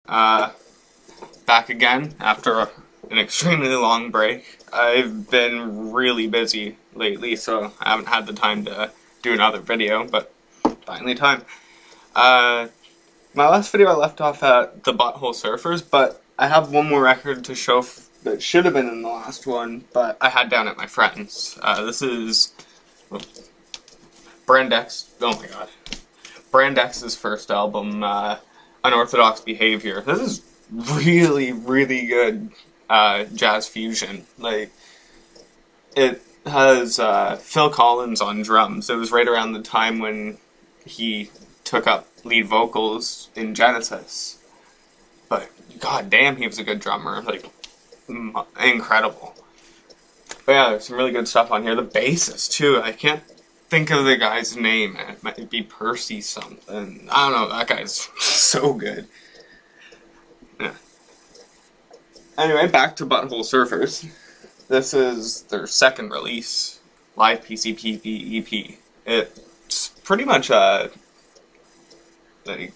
Back again after an extremely long break. I've been really busy lately, so I haven't had the time to do another video, but finally time. My last video I left off at the Butthole Surfers, but I have one more record to show that should have been in the last one, but I had down at my friend's. This is Brand X. Oh my god. Brand X's first album, Unorthodox Behavior. This is really good jazz fusion. Like, it has Phil Collins on drums. It was right around the time when he took up lead vocals in Genesis. But god damn, he was a good drummer. Like, incredible. But yeah, there's some really good stuff on here. The bassist too. I can't think of the guy's name. It might be Percy something. I don't know. That guy's so good. Yeah. Anyway, back to Butthole Surfers. This is their second release, live PCP EP. It's pretty much a like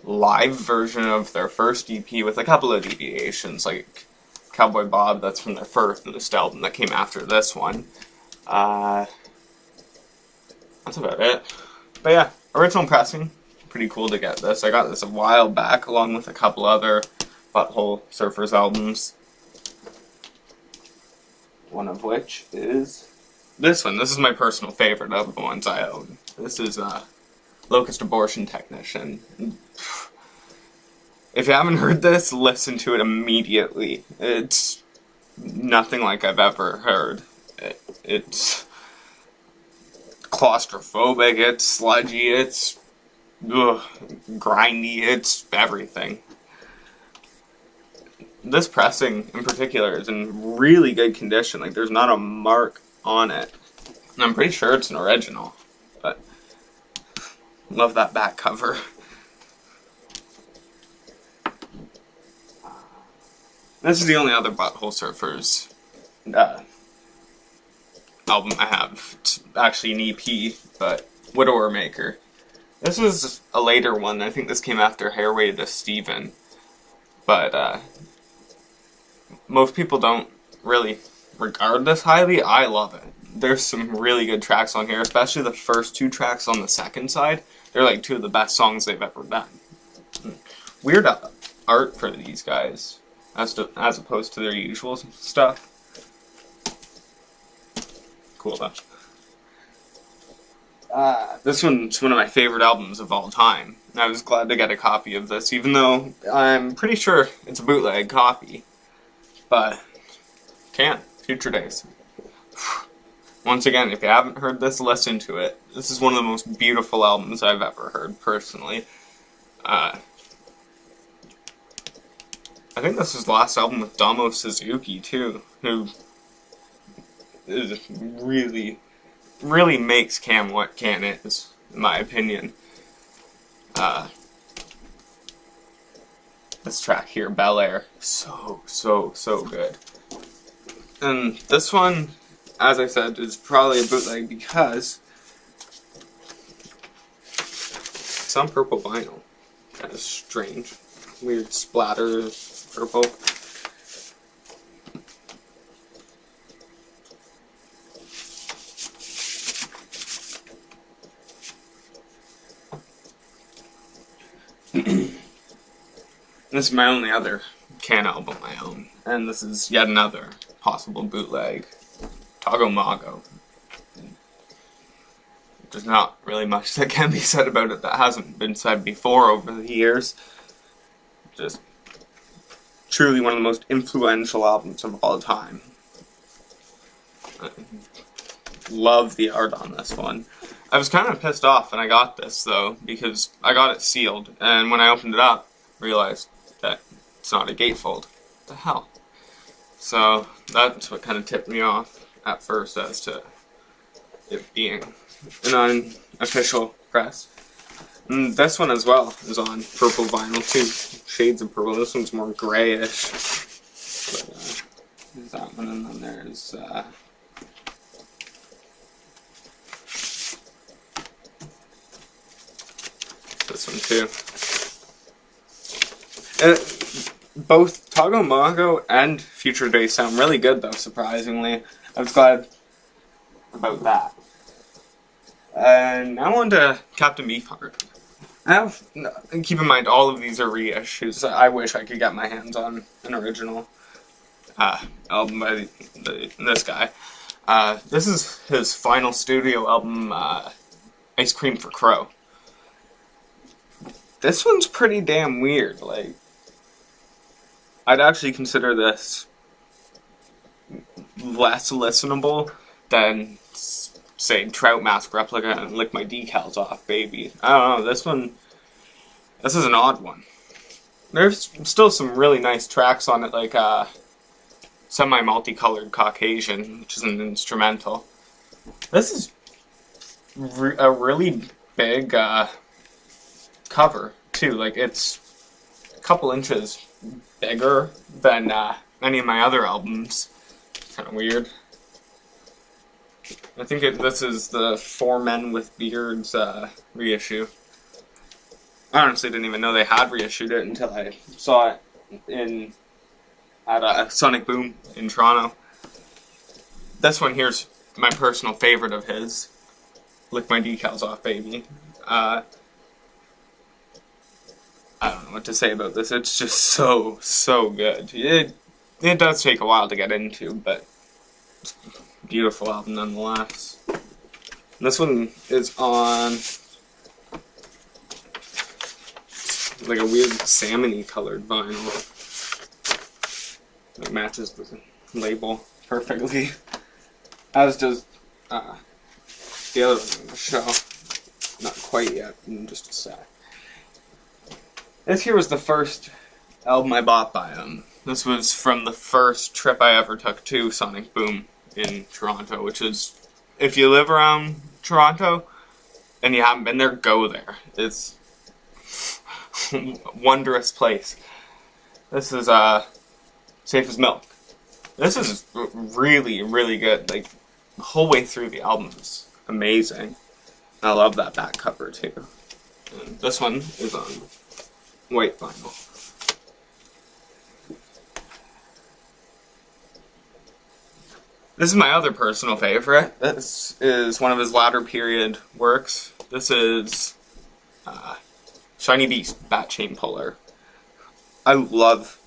live version of their first EP with a couple of deviations, like Cowboy Bob, that's from their first album that came after this one. That's about it. But yeah, original pressing. Pretty cool to get this. I got this a while back along with a couple other Butthole Surfers albums. One of which is this one. This is my personal favorite of the ones I own. This is Locust Abortion Technician. If you haven't heard this, listen to it immediately. It's nothing like I've ever heard. It's claustrophobic, it's sludgy, it's grindy, it's everything. This pressing in particular is in really good condition. Like, there's not a mark on it. And I'm pretty sure it's an original, but love that back cover. This is the only other Butthole Surfers album I have. It's actually an EP, but Widower Maker. This is a later one. I think this came after Hairway to Steven. But most people don't really regard this highly. I love it. There's some really good tracks on here, especially the first two tracks on the second side. They're like two of the best songs they've ever done. Weird art for these guys, as opposed to their usual stuff. Cool though. This one's one of my favorite albums of all time. I was glad to get a copy of this, even though I'm pretty sure it's a bootleg copy. But, future days. Once again, if you haven't heard this, listen to it. This is one of the most beautiful albums I've ever heard, personally. I think this is the last album with Damo Suzuki, too, who is really makes Cam what Can is, in my opinion. This track here, Bel Air, so good. And this one, as I said, is probably a bootleg because it's on purple vinyl. Kind of strange, weird splatter of purple. This is my only other Can album I own, and this is yet another possible bootleg, Tagomago. There's not really much that can be said about it that hasn't been said before over the years. Just truly one of the most influential albums of all time. Love the art on this one. I was kind of pissed off when I got this, though, because I got it sealed, and when I opened it up, realized that it's not a gatefold. What the hell? So that's what kind of tipped me off at first as to it being an unofficial press. And this one as well is on purple vinyl too. Shades of purple. This one's more grayish. But there's that one, and then there's this one too. Both Tagomago and Future Day sound really good, though, surprisingly. I was glad about that. And now on to Captain Beefheart. Keep in mind, all of these are reissues. I wish I could get my hands on an original album by this guy. This is his final studio album, Ice Cream for Crow. This one's pretty damn weird. Like, I'd actually consider this less listenable than, say, Trout Mask Replica and Lick My Decals Off, Baby. I don't know, this is an odd one. There's still some really nice tracks on it, like Semi-Multicolored Caucasian, which is an instrumental. This is a really big cover, too. Like, it's a couple inches bigger than any of my other albums. Kind of weird. I think this is the Four Men with Beards reissue. I honestly didn't even know they had reissued it until I saw it at Sonic Boom in Toronto. This one here's my personal favorite of his. Lick My Decals Off, Baby. I don't know what to say about this. It's just so good. It does take a while to get into, but it's a beautiful album nonetheless. And this one is on like a weird salmon-y colored vinyl. It matches the label perfectly. As does the other one in the show. Not quite yet, in just a sec. This here was the first album I bought by him. This was from the first trip I ever took to Sonic Boom in Toronto, which is, if you live around Toronto and you haven't been there, go there. It's a wondrous place. This is Safe as Milk. This is really, really good. Like, the whole way through the album is amazing. I love that back cover too. And this one is on white vinyl. This is my other personal favorite. This is one of his latter period works. This is Shiny Beast, Bat Chain Puller. I love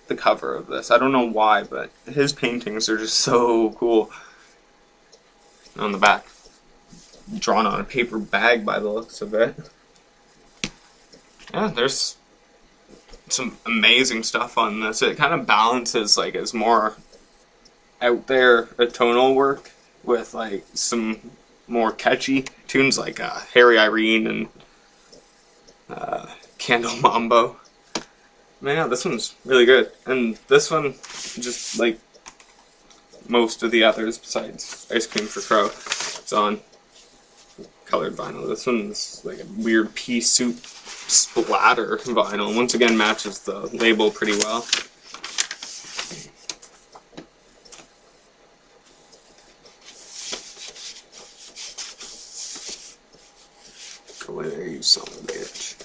the cover of this. I don't know why, but his paintings are just so cool. On the back, drawn on a paper bag by the looks of it. Yeah, there's some amazing stuff on this. It kind of balances like his more out there tonal work with like some more catchy tunes like Harry Irene and Candle Mambo. Man, yeah, this one's really good. And this one, just like most of the others besides Ice Cream for Crow, it's on colored vinyl. This one's like a weird pea soup splatter vinyl. Once again, matches the label pretty well. Go in there, you son of a bitch.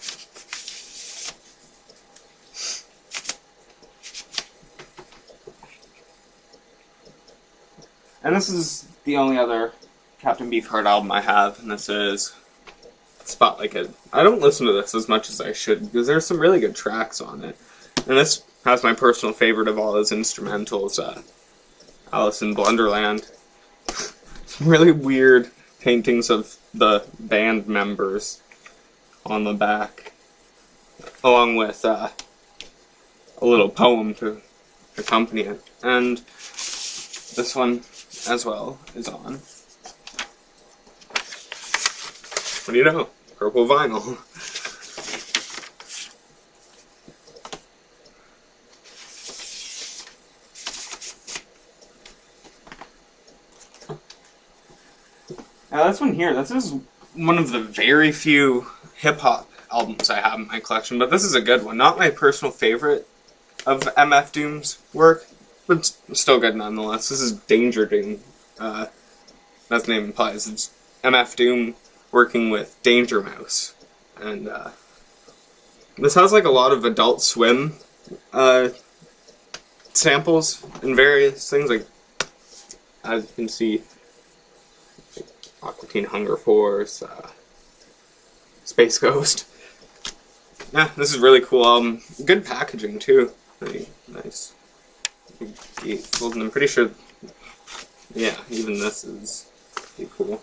And this is the only other Captain Beefheart album I have, and this is Spotlight Kid. I don't listen to this as much as I should, because there's some really good tracks on it. And this has my personal favorite of all his instrumentals, Alice in Blunderland. Really weird paintings of the band members on the back, along with a little poem to accompany it. And this one as well is on, what do you know, purple vinyl. Now this one here, this is one of the very few hip-hop albums I have in my collection, but this is a good one. Not my personal favorite of MF Doom's work, but it's still good nonetheless. This is Danger Doom. As the name implies, it's MF Doom working with Danger Mouse. And This has like a lot of Adult Swim samples and various things, like as you can see, like Aqua Teen Hunger Force, Space Ghost. Yeah, this is really cool. Good packaging too. Really nice. And I'm pretty sure, yeah, even this is pretty cool.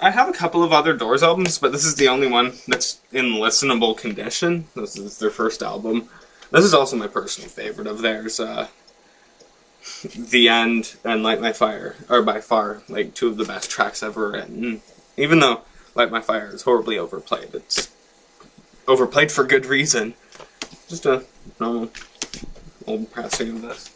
I have a couple of other Doors albums, but this is the only one that's in listenable condition. This is their first album. This is also my personal favorite of theirs. The End and Light My Fire are by far like two of the best tracks ever written. Even though Light My Fire is horribly overplayed, it's overplayed for good reason. Just a normal old pressing of this.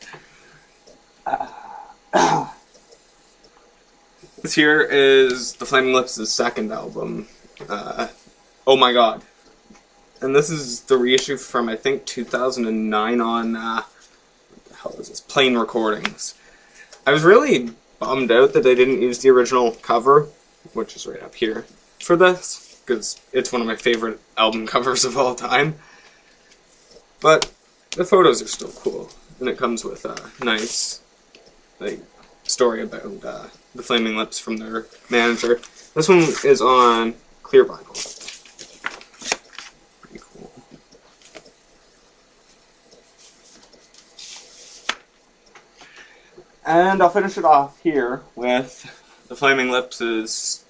This here is the Flaming Lips' second album, Oh My God. And this is the reissue from, I think, 2009 on, what the hell is this, Plain Recordings. I was really bummed out that they didn't use the original cover, which is right up here, for this, because it's one of my favorite album covers of all time. But the photos are still cool, and it comes with a nice, like, story about the Flaming Lips from their manager. This one is on clear vinyl. Pretty cool. And I'll finish it off here with the Flaming Lips'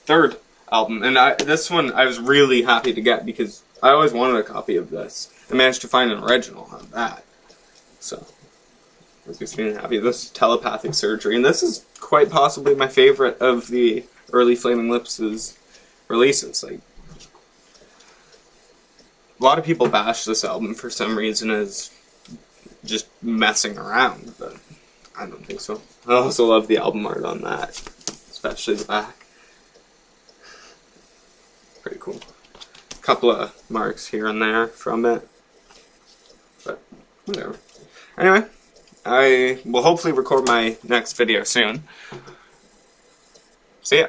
third album. And this one I was really happy to get because I always wanted a copy of this. I managed to find an original on that. So I was extremely happy. This is Telepathic Surgery, and this is quite possibly my favorite of the early Flaming Lips' releases. Like, a lot of people bash this album for some reason as just messing around, but I don't think so. I also love the album art on that, especially the back. Pretty cool. A couple of marks here and there from it, but whatever. Anyway, I will hopefully record my next video soon. See ya.